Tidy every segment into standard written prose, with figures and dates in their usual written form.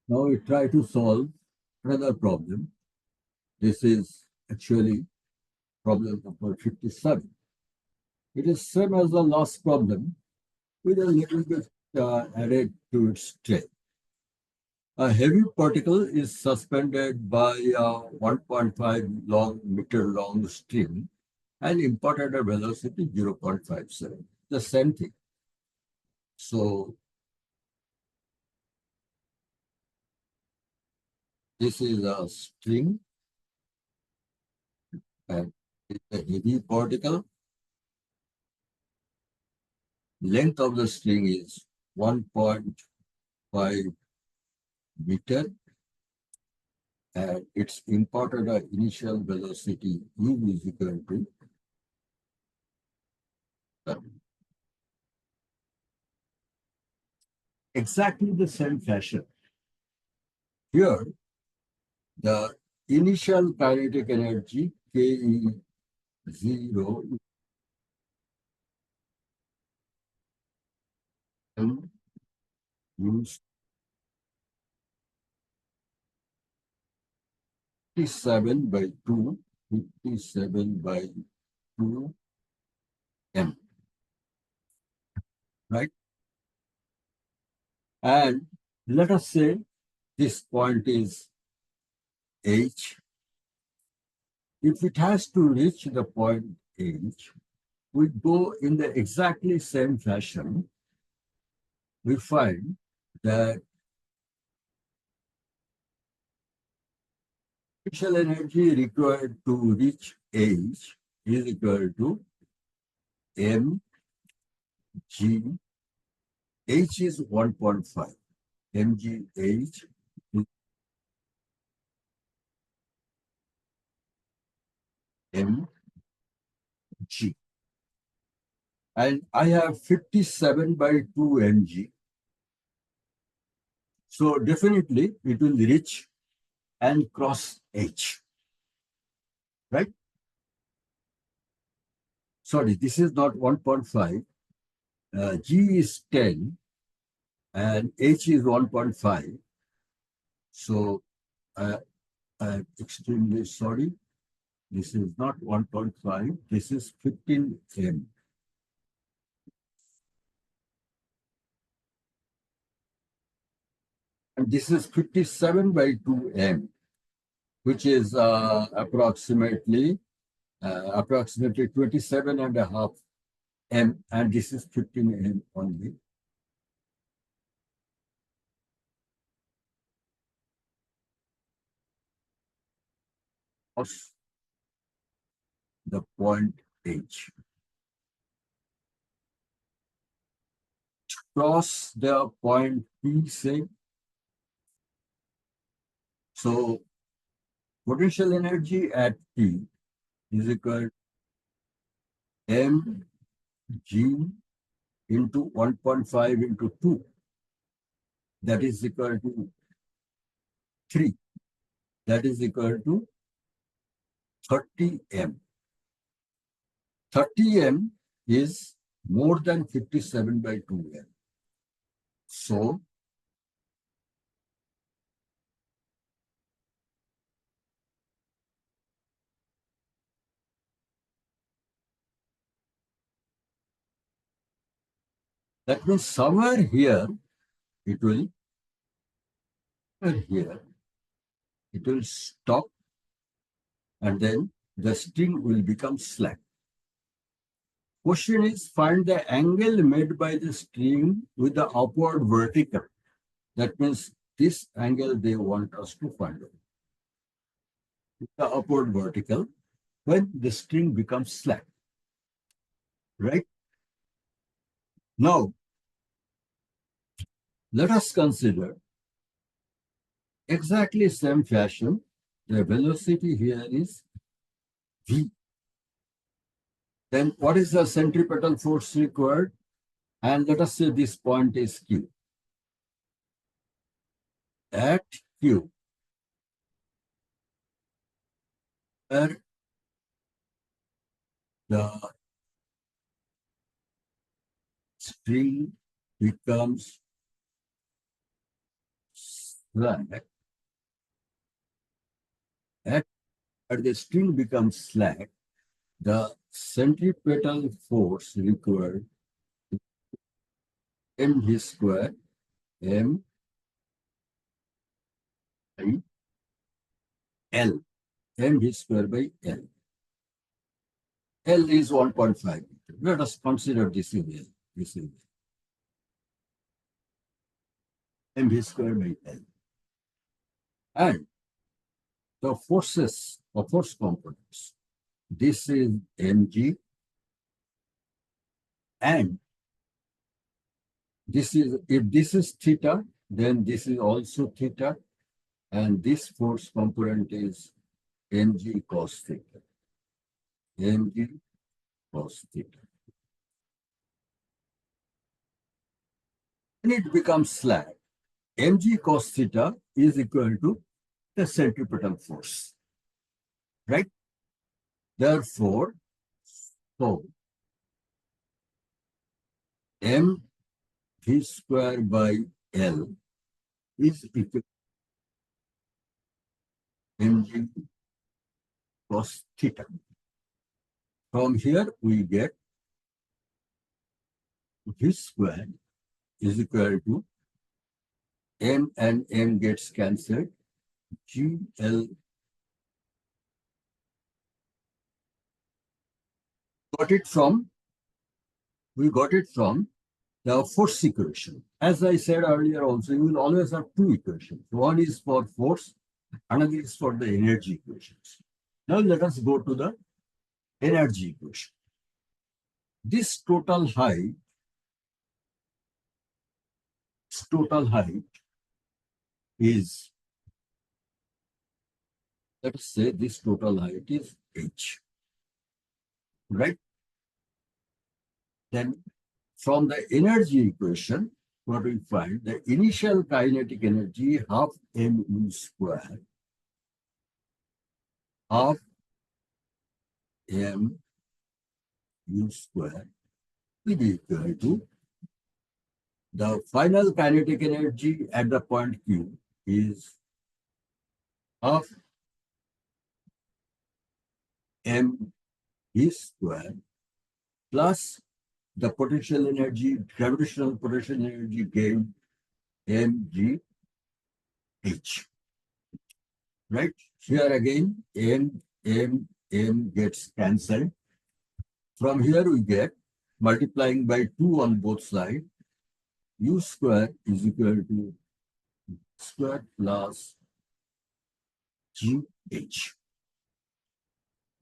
Now we try to solve another problem. This is actually problem number 57. It is same as the last problem with a little bit added to its strength. A heavy particle is suspended by a 1.5 meter long string and imparted at velocity 0.57. The same thing. So this is a string and it's a heavy particle. Length of the string is 1.5 meter and it's imparted at initial velocity u is equal to exactly the same fashion. Here, the initial kinetic energy Ke0 use 57 by 2, 57 by 2 m, right? And let us say this point is H. If it has to reach the point H, we go in the exactly same fashion. We find that potential energy required to reach H is equal to mg. H is 1.5. mgh is mg. And I have 57 by 2 mg. So definitely it will reach and cross H, right? Sorry, this is not 1.5. G is 10 and H is 1.5. So I'm extremely sorry. This is not 1.5. This is 15 m. And this is 57 by 2 m, which is approximately 27 and a half m, and this is 15 m only. Of the point H. Cross the point P, say. So potential energy at P is equal to mg into 1.5 into 2. That is equal to 3. That is equal to 30 m. 30 m is more than 57 by 2 m. So that means somewhere here it will here it will stop and then the string will become slack. Question is find the angle made by the string with the upward vertical. That means this angle they want us to find out. The upward vertical when the string becomes slack. Right? Now, let us consider exactly same fashion. The velocity here is v. Then what is the centripetal force required? And let us say this point is Q. At Q, where the string becomes slack, at, at the string becomes slack, the centripetal force required mv square m by L, mv square by L. L is 1.5 meter. Let us consider this in L. This is mv square by L. And the forces, the force components, this is mg, and this is, if this is theta, then this is also theta, and this force component is mg cos theta. Mg cos theta. When it becomes slack, mg cos theta is equal to the centripetal force, right? Therefore, so m v square by L is equal to mg cos theta. From here, we get v square is equal to m and m gets cancelled. GL got it from, we got it from the force equation. As I said earlier also, you will always have two equations. One is for force, another is for the energy equations. Now let us go to the energy equation. This total height is, let's say this total height is h, right? Then from the energy equation, what we find, the initial kinetic energy half mu square, half m u square will be equal to the final kinetic energy at the point Q is half m v square plus the potential energy, gravitational potential energy gain mg h, right? Here again, m gets cancelled. From here we get, multiplying by 2 on both sides, u square is equal to square plus gh,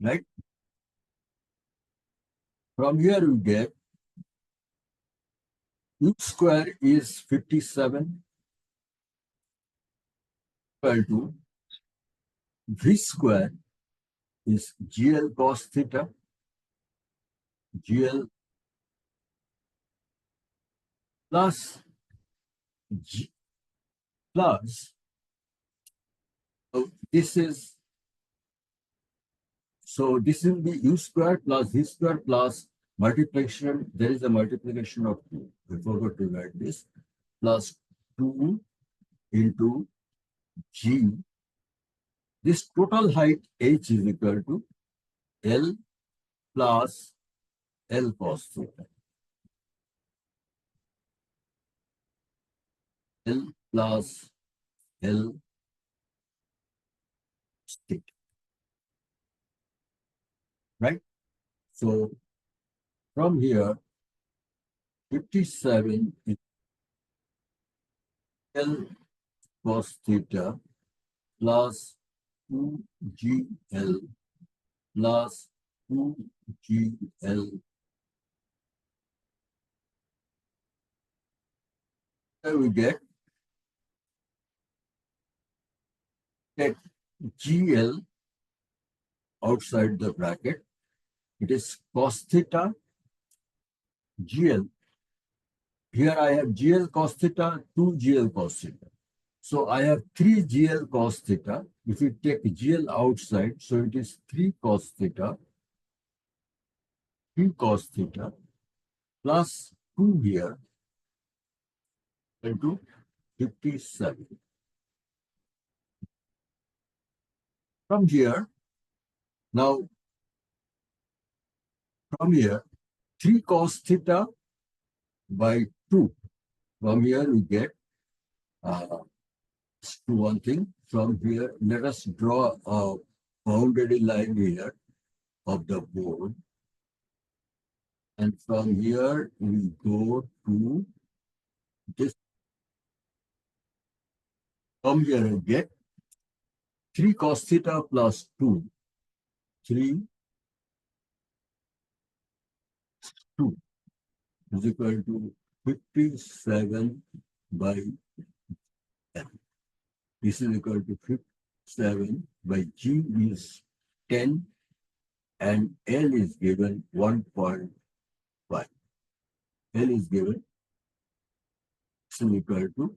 right? From here we get u square is 57 equal to v square is gl cos theta, gl plus g plus, so this is, so this will be u square plus v square plus multiplication. There is a multiplication of 2. I forgot to write this. Plus 2 into g. This total height h is equal to L plus L cos theta. L plus L theta. Right? So from here, 57 is L cos theta plus 2GL plus 2GL. Here we get, take GL outside the bracket. It is cos theta GL. Here I have GL cos theta, 2GL cos theta. So I have 3GL cos theta. If you take GL outside, so it is 3 cos theta, 3 cos theta plus 2 here into 57. From here, now from here, 3 cos theta by 2. From here we get uh, do one thing. From here, let us draw a boundary line here of the board. And from here, we go to this. From here, I get 3 cos theta plus 2. 3, 2 is equal to 57 by L. This is equal to 57 by G is 10 and L is given 1.5. L is given equal to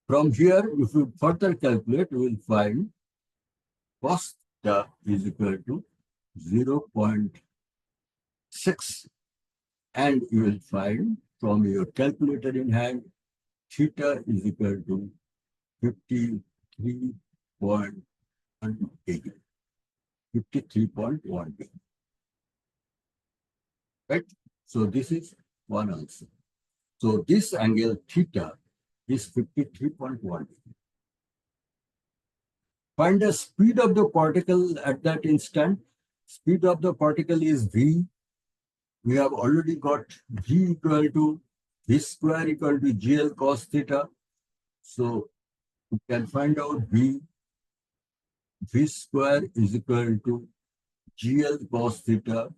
from here, if we further calculate, we will find cos theta is equal to 0.6 and you will find from your calculator in hand theta is equal to 53.1 degree. 53.1 degree. Right? So this is one answer. So this angle theta is 53.1 degree. Find the speed of the particle at that instant. Speed of the particle is v. We have already got v equal to v square equal to gl cos theta. So we can find out v square is equal to gl cos theta.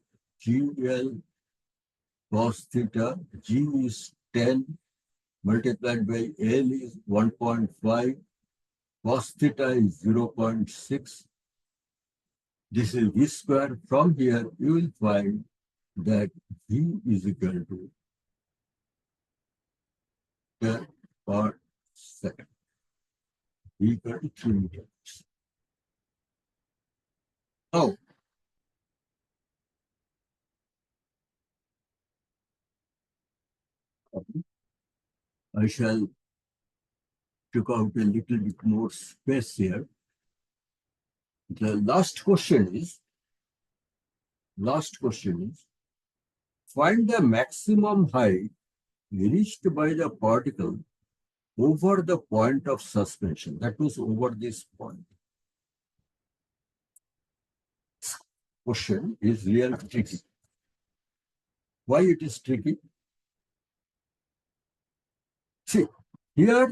Gl cos theta, g is 10 multiplied by l is 1.5. Cos theta is 0.6. This is v square. From here, you will find that v is equal to meter per second. V equal to 3 meters. Now, I shall take out a little bit more space here. The last question is, find the maximum height reached by the particle over the point of suspension. That was over this point. Question is really tricky. Why it is tricky? See, here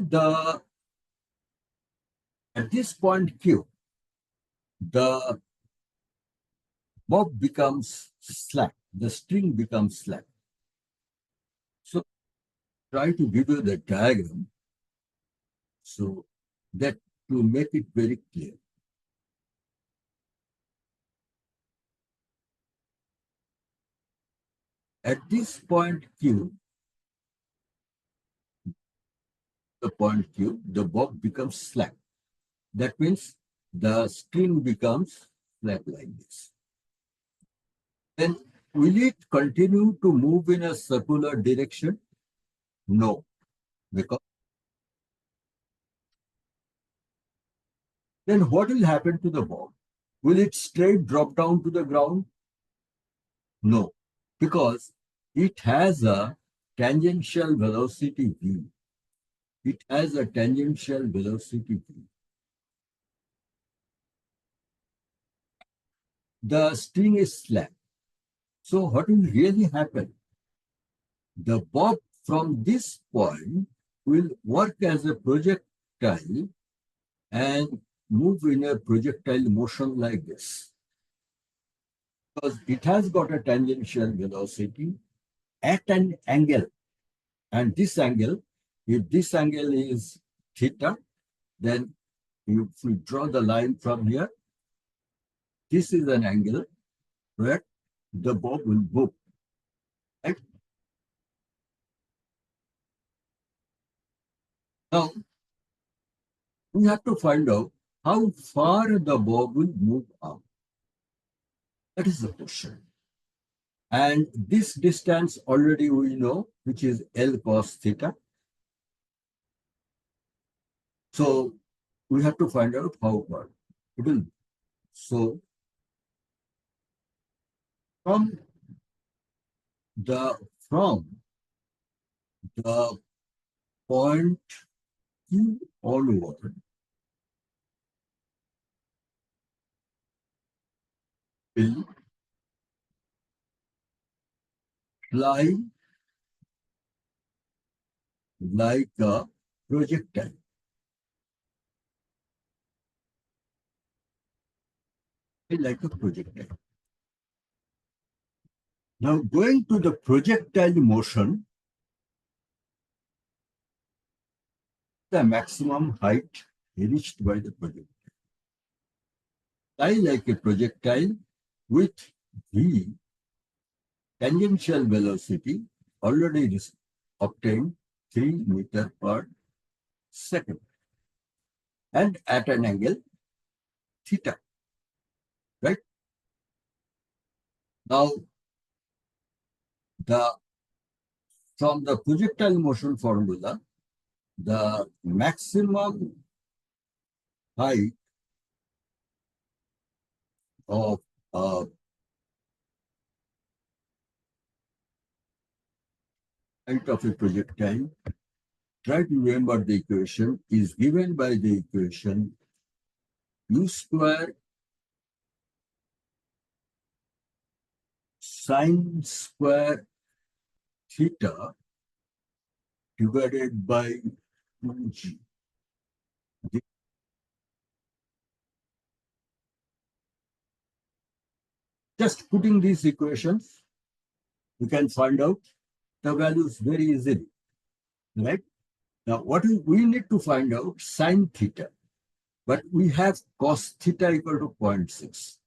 at this point Q, the bob becomes slack, the string becomes slack. So try to give you the diagram so that to make it very clear. At this point Q, the bob becomes slack. That means the string becomes slack like this. Then will it continue to move in a circular direction? No, because then what will happen to the bob? Will it straight drop down to the ground? No, because it has a tangential velocity v. It has a tangential velocity v. The string is slack. So what will really happen? The bob from this point will work as a projectile and move in a projectile motion like this. Because it has got a tangential velocity at an angle. And this angle, if this angle is theta, then if we draw the line from here, this is an angle where the bob will move. Right? Now, we have to find out how far the bob will move out. That is the question. And this distance already we know, which is L cos theta. So we have to find out how far it will. So from the from the point Q onward will fly like a projectile. Like a projectile. Now going to the projectile motion, the maximum height reached by the projectile. Fly like a projectile with v tangential velocity already obtained 3 meter per second and at an angle theta. Right? Now, the from the projectile motion formula, the maximum height of a projectile, try to remember the equation, is given by the equation u square sine square theta divided by 2g. Just putting these equations, you can find out the values very easily, right? Now, what we need to find out sine theta, but we have cos theta equal to 0.6.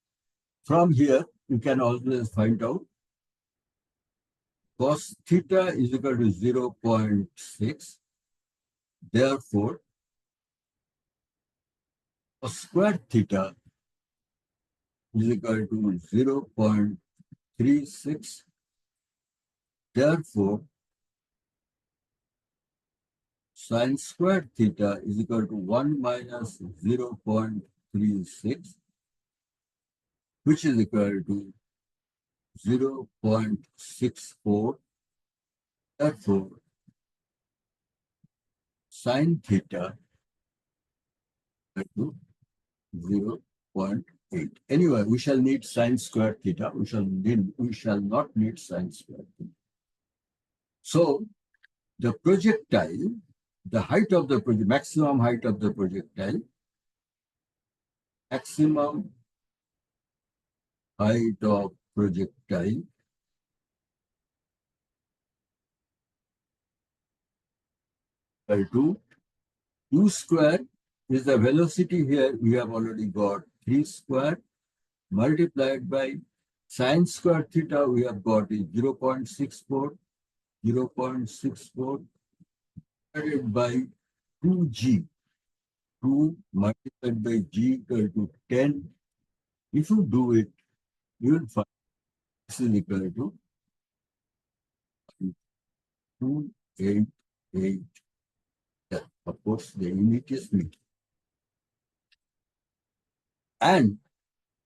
From here, you can always find out cos theta is equal to 0.6. Therefore, cos square theta is equal to 0.36. Therefore, sine square theta is equal to 1 minus 0.36, which is equal to 0.64. Therefore, sine theta equal to 0.8. Anyway, we shall need sine square theta. We shall not need sine square theta. So the projectile, the height of the maximum height of the projectile, maximum height of projectile equal to u square is the velocity here. We have already got 3 square multiplied by sine square theta. We have got is 0.64, 0.64 divided by 2g. 2 multiplied by g equal to 10. If you do it, you will find this is equal to 288. Yeah, of course, the unit is meter. And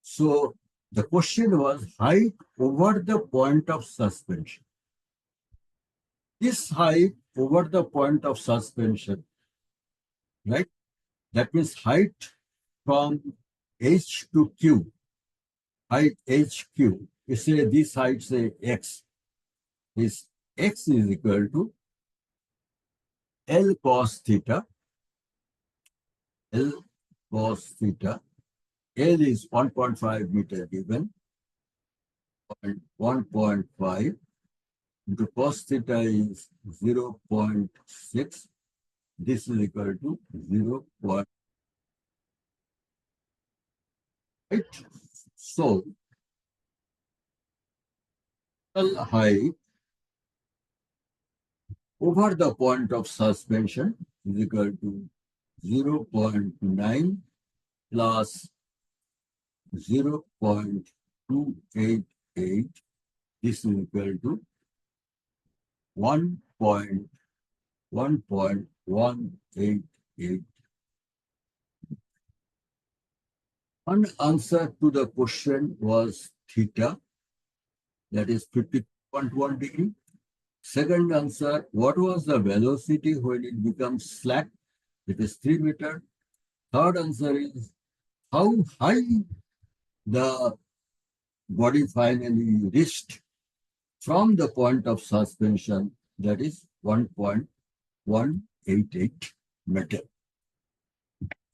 so the question was height over the point of suspension. This height over the point of suspension, right? That means height from H to Q, height HQ. You say this height, say X. This X is equal to L cos theta. L cos theta. L is 1.5 meter given, 1.5 into cos theta is 0.6. This is equal to 0.8. So, total height over the point of suspension is equal to 0.9 plus 0.288. This is equal to 1.188. One answer to the question was theta, that is 50.1 degree. Second answer, what was the velocity when it becomes slack? It is 3 meter. Third answer is how high the body finally reached from the point of suspension, that is 1.188 meter.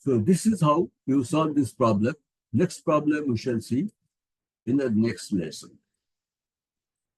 So this is how you solve this problem. Next problem we shall see in the next lesson.